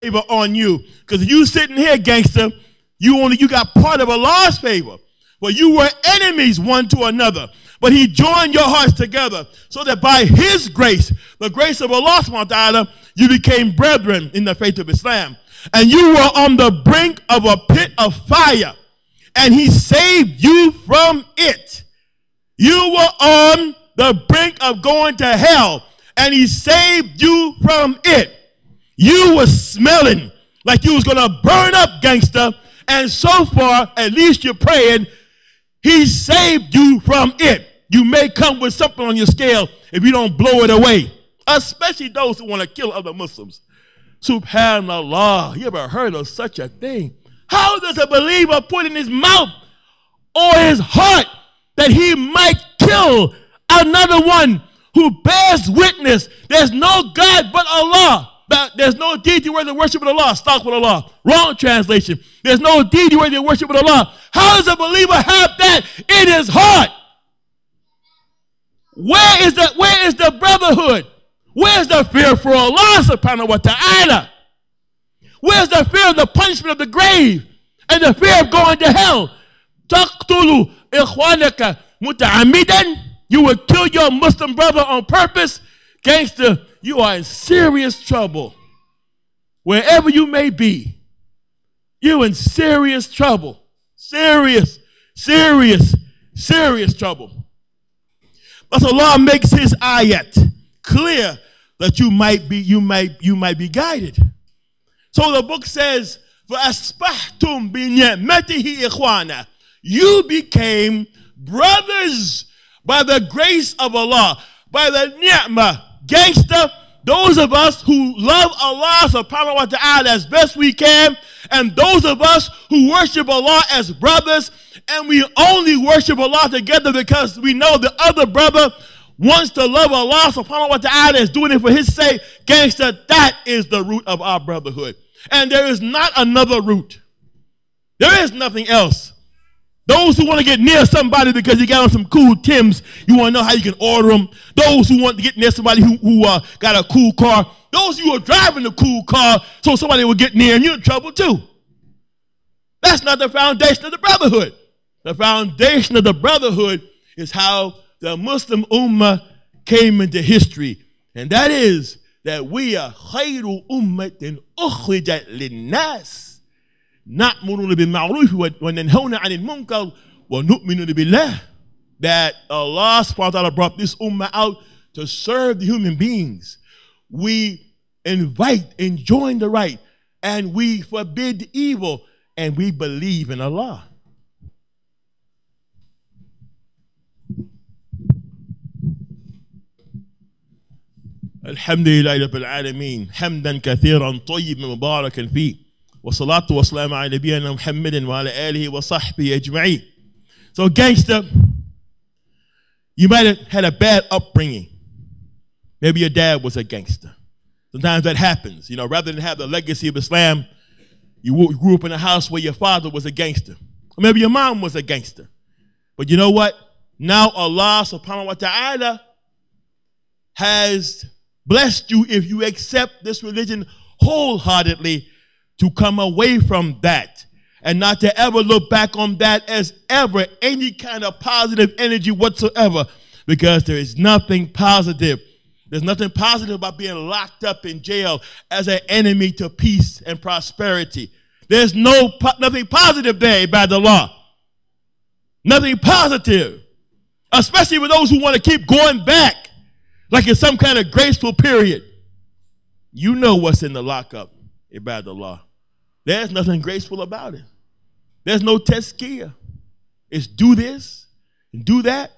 favor on you. Because you sitting here, gangster, you got part of Allah's favor. Well, you were enemies one to another. But he joined your hearts together so that by his grace, the grace of Allah subhanahu wa ta'ala, you became brethren in the faith of Islam. And you were on the brink of a pit of fire. And he saved you from it. You were on the brink of going to hell. And he saved you from it. You were smelling like you was going to burn up, gangster. And so far, at least you're praying, he saved you from it. You may come with something on your scale if you don't blow it away. Especially those who want to kill other Muslims. Subhanallah. You ever heard of such a thing? How does a believer put in his mouth or his heart that he might kill another one who bears witness? There's no God but Allah. There's no deity worthy of worship but Allah. Stop with Allah. Wrong translation. There's no deity worthy of worship but Allah. How does a believer have that in his heart? Where is the brotherhood? Where's the fear for Allah subhanahu wa ta'ala? Where's the fear of the punishment of the grave and the fear of going to hell? Taqtulu ikhwanaka muta'amidan. You will kill your Muslim brother on purpose. Gangster, you are in serious trouble. Wherever you may be, you're in serious trouble. Serious trouble. But Allah makes his ayat clear that you might be guided. So the book says, فَأَصْبَحْتُمْ بِنِعْمَتِهِ إِخْوَانًا. You became brothers by the grace of Allah, by the ni'mah. Gangster, those of us who love Allah subhanahu wa ta'ala as best we can, and those of us who worship Allah as brothers, and we only worship Allah together because we know the other brother wants to love Allah subhanahu wa ta'ala, is doing it for his sake. Gangster, that is the root of our brotherhood. And there is not another root. There is nothing else. Those who want to get near somebody because you got on some cool Timbs, you want to know how you can order them. Those who want to get near somebody who got a cool car. Those who are driving a cool car so somebody will get near and you're in trouble too. That's not the foundation of the brotherhood. The foundation of the brotherhood is how the Muslim Ummah came into history. And that is that we are khayru ummatin ukhrijat linnas. نَأْمُرُونَ بِالْمَعْرُوفِ وَنَنْهَوْنَ عَنِ الْمُنْكَرِ وَنُؤْمِنُ بِاللَّهِ. That Allah subhanahu wa ta'ala brought this ummah out to serve the human beings. We invite and join the right, and we forbid evil, and we believe in Allah. Alhamdulillah Rabbil Alameen. Hamdan kathiran tayyiban mubarakan fi. وصلاة وسلام على نبينا محمد وعلى آله وصحبه أجمعين. So gangster, you might have had a bad upbringing. Maybe your dad was a gangster. Sometimes that happens. You know, rather than have the legacy of Islam, you grew up in a house where your father was a gangster. Or maybe your mom was a gangster. But you know what? Now Allah subhanahu wa ta'ala has blessed you if you accept this religion wholeheartedly, to come away from that and not to ever look back on that as ever any kind of positive energy whatsoever, because there is nothing positive. There's nothing positive about being locked up in jail as an enemy to peace and prosperity. There's nothing positive there by the law. Nothing positive, especially with those who want to keep going back like it's some kind of graceful period. You know what's in the lockup, Ibadallah. There's nothing graceful about it. There's no tazkiyah. It's do this and do that.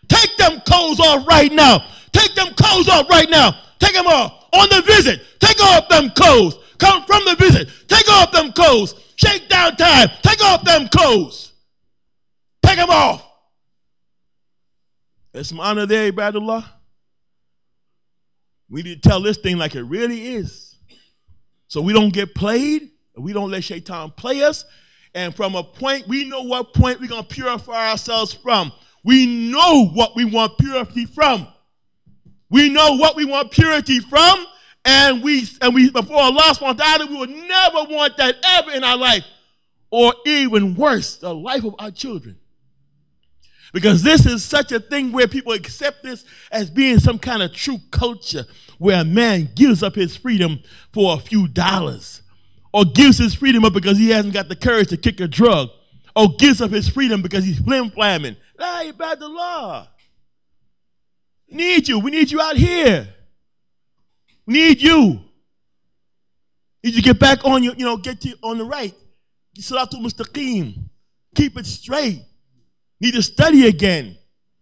Take them clothes off right now. Take them clothes off right now. Take them off. On the visit, take off them clothes. Come from the visit, take off them clothes. Shake down time, take off them clothes. Take them off. There's some honor there, Ibadallah. We need to tell this thing like it really is, so we don't get played. We don't let Shaitan play us. And from a point, we know what point we're going to purify ourselves from. We know what we want purity from. We know what we want purity from, And we before Allah subhanahu wa ta'ala, we would never want that ever in our life. Or even worse, the life of our children. Because this is such a thing where people accept this as being some kind of true culture where a man gives up his freedom for a few dollars, or gives his freedom up because he hasn't got the courage to kick a drug, or gives up his freedom because he's flim-flamming. La ibadallah. Need you. We need you out here. We need you. Need you to get back on your, get you on the right. Salatul mustaqim. Keep it straight. Need to study again.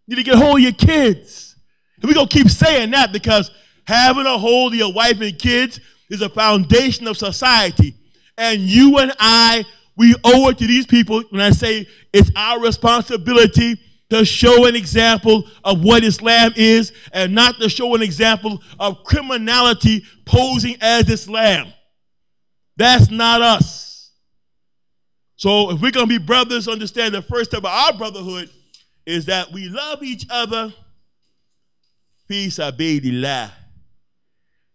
Need to get a hold of your kids. And we're going to keep saying that because having a hold of your wife and kids is a foundation of society. And you and I, we owe it to these people when I say it's our responsibility to show an example of what Islam is and not to show an example of criminality posing as Islam. That's not us. So if we're going to be brothers, understand the first step of our brotherhood is that we love each other. Fi sabilillah.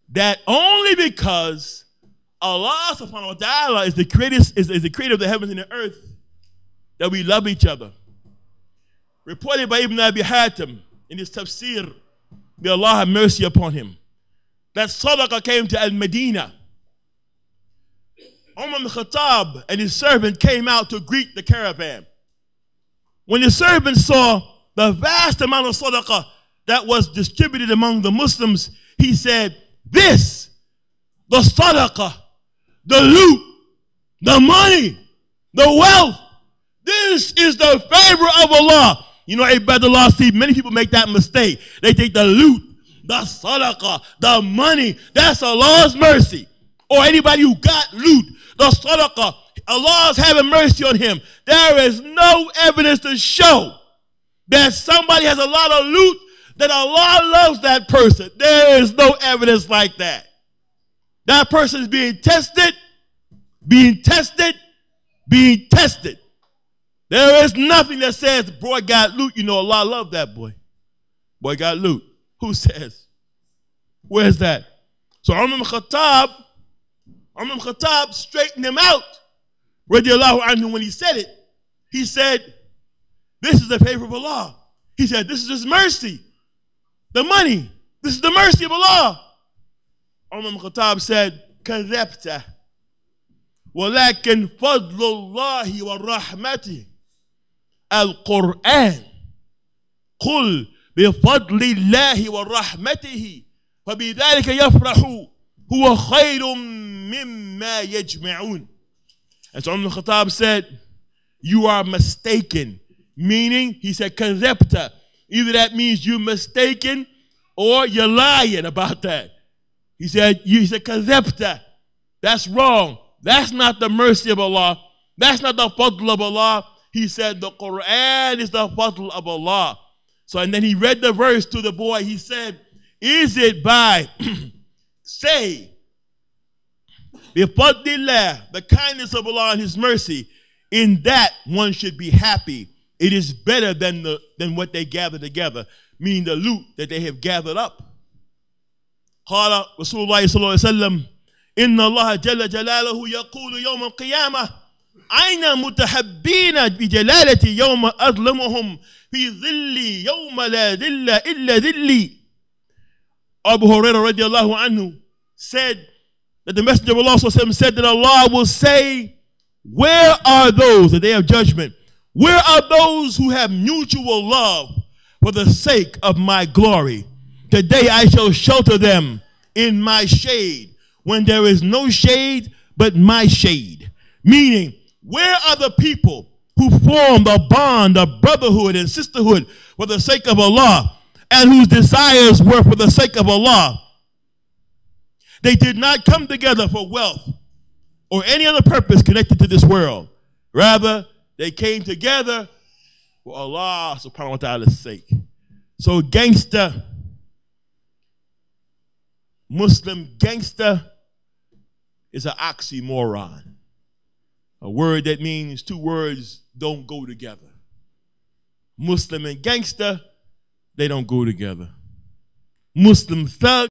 That only because Allah subhanahu wa ta'ala is the creator, is the creator of the heavens and the earth, that we love each other. Reported by Ibn Abi Hatim in his tafsir, may Allah have mercy upon him, that Sadaqah came to Al-Medina. Umar ibn Khattab and his servant came out to greet the caravan. When the servant saw the vast amount of Sadaqah that was distributed among the Muslims, he said, this, the Sadaqah, the loot, the money, the wealth, this is the favor of Allah. You know, Ibadallah, see, many people make that mistake. They take the loot, the Sadaqah, the money, that's Allah's mercy. Or anybody who got loot, the Sadaqah, Allah is having mercy on him. There is no evidence to show that somebody has a lot of loot, that Allah loves that person. There is no evidence like that. That person is being tested, being tested, being tested. There is nothing that says, boy got loot. You know, Allah loved that boy. Boy got loot. Who says? Where's that? So Umar ibn Khattab straightened him out. Radiallahu anhu, when he said it, he said, this is the favor of Allah. He said, this is his mercy. The money, this is the mercy of Allah. Umar ibn Khattab said, كذبت ولكن فضل الله ورحمته القرآن قل بفضل الله ورحمته فبذلك يفرح هو خير مما يجمعون. And so Umar ibn Khattab said, you are mistaken. Meaning, he said, كذبت. Either that means you're mistaken or you're lying about that. He said, كذبت. That's wrong. That's not the mercy of Allah. That's not the fadl of Allah. He said the Quran is the fadl of Allah. So, and then he read the verse to the boy. He said, is it by, say, bifadlillah, the kindness of Allah and his mercy, in that one should be happy. It is better than what they gather together, meaning the loot that they have gathered up. قال رسول الله صلى الله عليه وسلم إن الله جل جلاله يقول يوم القيامة أين متحبين بجلالتي يوم أظلمهم في ظلي يوم لا ظل إلا ظلي. Abu Hurairah radiallahu anhu said that the Messenger of Allah said that Allah will say, where are those, the day of judgment, where are those who have mutual love for the sake of my glory? Today I shall shelter them in my shade when there is no shade but my shade. Meaning, where are the people who form the bond of brotherhood and sisterhood for the sake of Allah and whose desires were for the sake of Allah? They did not come together for wealth or any other purpose connected to this world. Rather, they came together for Allah subhanahu wa ta'ala's sake. So gangster, Muslim gangster is an oxymoron. A word that means two words don't go together. Muslim and gangster, they don't go together. Muslim thug